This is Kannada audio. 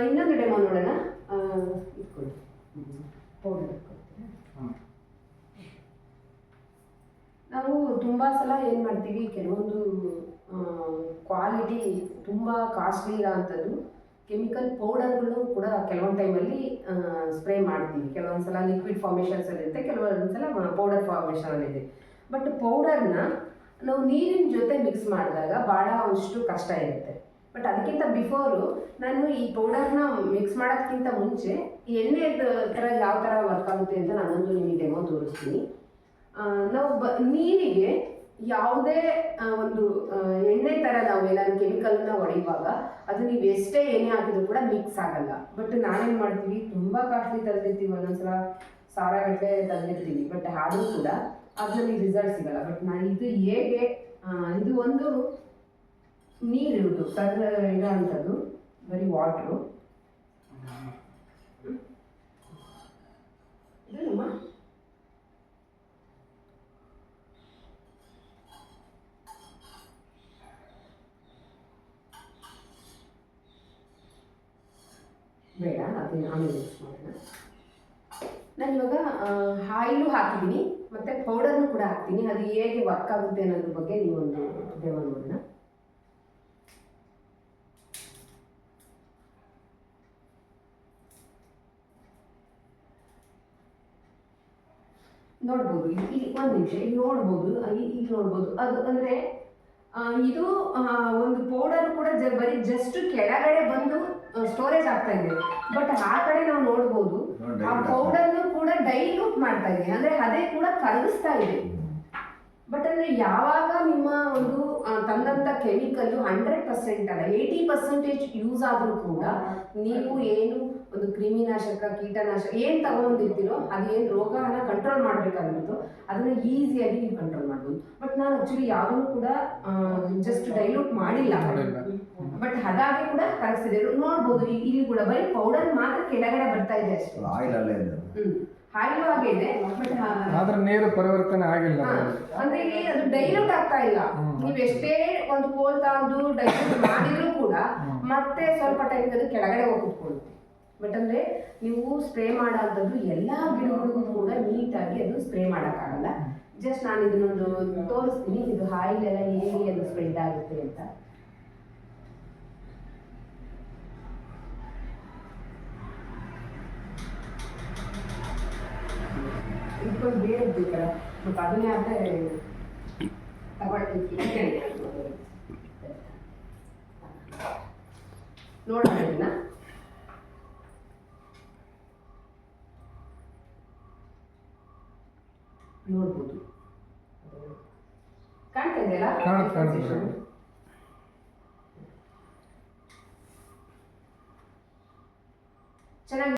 ಇನ್ನೊಂದು ಡೆಮೋ ನೋಡೋಣ. ಇಟ್ಕೊಳ್ಳಿ ಪೌಡರ್ ನಾವು ತುಂಬ ಸಲ ಏನು ಮಾಡ್ತೀವಿ, ಕೆಲವೊಂದು ಕ್ವಾಲಿಟಿ ತುಂಬ ಕಾಸ್ಟ್ಲಿ ಇರೋ ಅಂಥದ್ದು ಕೆಮಿಕಲ್ ಪೌಡರ್ಗಳು ಕೂಡ ಕೆಲವೊಂದು ಟೈಮಲ್ಲಿ ಸ್ಪ್ರೇ ಮಾಡ್ತೀವಿ. ಕೆಲವೊಂದು ಸಲ ಲಿಕ್ವಿಡ್ ಫಾರ್ಮೇಷನ್ಸಲ್ಲಿ ಇರುತ್ತೆ, ಕೆಲವೊಂದು ಸಲ ಪೌಡರ್ ಫಾರ್ಮೇಷನಲ್ಲಿದೆ. ಬಟ್ ಪೌಡರ್ನ ನಾವು ನೀರಿನ ಜೊತೆ ಮಿಕ್ಸ್ ಮಾಡಿದಾಗ ಭಾಳ ಅಷ್ಟು ಕಷ್ಟ ಇರುತ್ತೆ. ಬಟ್ ಅದಕ್ಕಿಂತ ಬಿಫೋರು ನಾನು ಈ ಪೌಡರ್ನ ಮಿಕ್ಸ್ ಮಾಡೋಕ್ಕಿಂತ ಮುಂಚೆ ಎಣ್ಣೆ ಥರ ಯಾವ ಥರ ವರ್ಕ್ ಆಗುತ್ತೆ ಅಂತ ನಾನೊಂದು ನಿಮಗೆ ಡೆಮೋ ತೋರಿಸ್ತೀನಿ. ನಾವು ನೀರಿಗೆ ಯಾವುದೇ ಒಂದು ಎಣ್ಣೆ ಥರ ನಾವು ಏನಾದ್ರು ಕೆಮಿಕಲ್ನ ಹೊಡೆಯುವಾಗ ಅದು ನೀವು ಎಷ್ಟೇ ಎಣ್ಣೆ ಹಾಕಿದ್ರು ಕೂಡ ಮಿಕ್ಸ್ ಆಗಲ್ಲ. ಬಟ್ ನಾವೇನು ಮಾಡ್ತೀವಿ, ತುಂಬ ಕಾಸ್ಟ್ಲಿ ತಂದಿರ್ತೀವಿ, ಒಂದೊಂದ್ಸಲ ಸಾವಿರಗಟ್ಟಲೆ ತಂದಿರ್ತೀವಿ, ಬಟ್ ಆದರೂ ಕೂಡ ಅದರಲ್ಲಿ ರಿಸಲ್ಟ್ ಸಿಗಲ್ಲ. ಬಟ್ ನಾನು ಇದು ಹೇಗೆ, ಇದು ಒಂದು ನೀರಿರುವುದು ಸರ್ ಇರೋ ಅಂಥದ್ದು, ಬರೀ ವಾಟ್ರು. ಇದು ನಮ್ಮ ಬೇಡ, ಅದನ್ನು ಆಮೇಲೆ ಮಿಕ್ಸ್ ಮಾಡೋಣ. ನಾನು ಇವಾಗ ಆಯಿಲು ಹಾಕಿದ್ದೀನಿ ಮತ್ತು ಪೌಡರ್ನು ಕೂಡ ಹಾಕ್ತೀನಿ. ಅದು ಹೇಗೆ ವರ್ಕ್ ಆಗುತ್ತೆ ಅನ್ನೋದ್ರ ಬಗ್ಗೆ ನೀವೊಂದು ಡೆಮೋ ನೋಡೋಣ. ನೋಡ್ಬೋದು, ಇಲ್ಲಿ ಒಂದು ನಿಮಿಷ ಇಲ್ಲಿ ನೋಡ್ಬೋದು, ಇಲ್ಲಿ ನೋಡ್ಬೋದು. ಅದು ಅಂದರೆ ಇದು ಒಂದು ಪೌಡರ್ ಕೂಡ ಬರೀ ಜಸ್ಟ್ ಕೆಳಗಡೆ ಬಂದು ಸ್ಟೋರೇಜ್ ಆಗ್ತಾ ಇದೆ. ಬಟ್ ಆ ಕಡೆ ನಾವು ನೋಡ್ಬೋದು, ಆ ಪೌಡರ್ನು ಕೂಡ ಡೈಲ್ಯೂಟ್ ಮಾಡ್ತಾ ಇದೆ, ಅಂದರೆ ಅದೇ ಕೂಡ ಕರಗಿಸ್ತಾ ಇದೆ. ಬಟ್ ಅಂದರೆ ಯಾವಾಗ ನಿಮ್ಮ ಒಂದು ತಂದಂಥ ಕೆಮಿಕಲ್ಲು 100% ಅಲ್ಲ 80% ಯೂಸ್ ಆದರೂ ಕೂಡ ನೀವು ಏನು ಒಂದು ಕ್ರಿಮಿನಾಶಕ, ಕೀಟನಾಶಕ ಏನು ತಗೊಂಡಿರ್ತೀರೋ ಅದು ಏನು ರೋಗನ ಕಂಟ್ರೋಲ್ ಮಾಡಬೇಕಾಗಿರುತ್ತೋ ಅದನ್ನು ಈಸಿಯಾಗಿ ನೀವು ಕಂಟ್ರೋಲ್ ಮಾಡ್ಬೋದು. ಬಟ್ ನಾನು ಆ್ಯಕ್ಚುಲಿ ಯಾವುದೂ ಕೂಡ ಜಸ್ಟ್ ಡೈಲ್ಯೂಟ್ ಮಾಡಿಲ್ಲ, ಬಟ್ ಹಾಗಾಗಿ ಕೂಡ ಕರಗಿಸಿದೆ. ನೋಡ್ಬೋದು ಇಲ್ಲಿ ಕೂಡ ಬರೀ ಪೌಡರ್ ಮಾತ್ರ ಕೆಳಗಡೆ ಬರ್ತಾ ಇದೆ ಅಷ್ಟೇ. ಹಾಯಿಲು ಹಾಗೆ ಇದೆ, ಬಟ್ ಆದ್ರೆ ನೀರು ಪರಿವರ್ತನೆ ಆಗಿಲ್ಲ. ಅಂದ್ರೆ ಅದು ಡೈಲ್ಯೂಟ್ ಆಗ್ತಾ ಇಲ್ಲ. ನೀವು ಎಷ್ಟೇ ಒಂದು ಕೋಲ್ ತಂದು ಡೈಲ್ಯೂಟ್ ಮಾಡಿದ್ರು ಕೂಡ ಮತ್ತೆ ಸ್ವಲ್ಪ ಟೈಮ್ ಅದು ಕೆಳಗಡೆ ಹೋಗಿ ಕುತ್ಕೊಳ್ಳುತ್ತೆ. ಬಟ್ ಅಂದ್ರೆ ನೀವು ಸ್ಪ್ರೇ ಮಾಡೋಂಥದ್ದು ಎಲ್ಲ ಗಿಡಗಳಿಗೂ ಕೂಡ ನೀಟಾಗಿ ಅದು ಸ್ಪ್ರೇ ಮಾಡೋಕ್ಕಾಗಲ್ಲ. ಜಸ್ಟ್ ನಾನು ಇದನ್ನೊಂದು ತೋರಿಸ್ತೀನಿ, ಇದು ಆಯಿಲ್ ಎಲ್ಲ ಹೇಗೆ ಅದು ಸ್ಪ್ರೆಡ್ ಆಗುತ್ತೆ ಅಂತ. ಇಟ್ಕೊಂಡು ಬೇರೆ ಬೇಕಲ್ಲ, ಮತ್ತು ಅದನ್ನೇ ಆದರೆ ನೋಡೋಣ ಇದನ್ನ. ನೋಡ್ಬೋದು, ಕಾಣ್ತಾ ಇದೆಯಲ್ಲ ಚೆನ್ನಾಗಿ.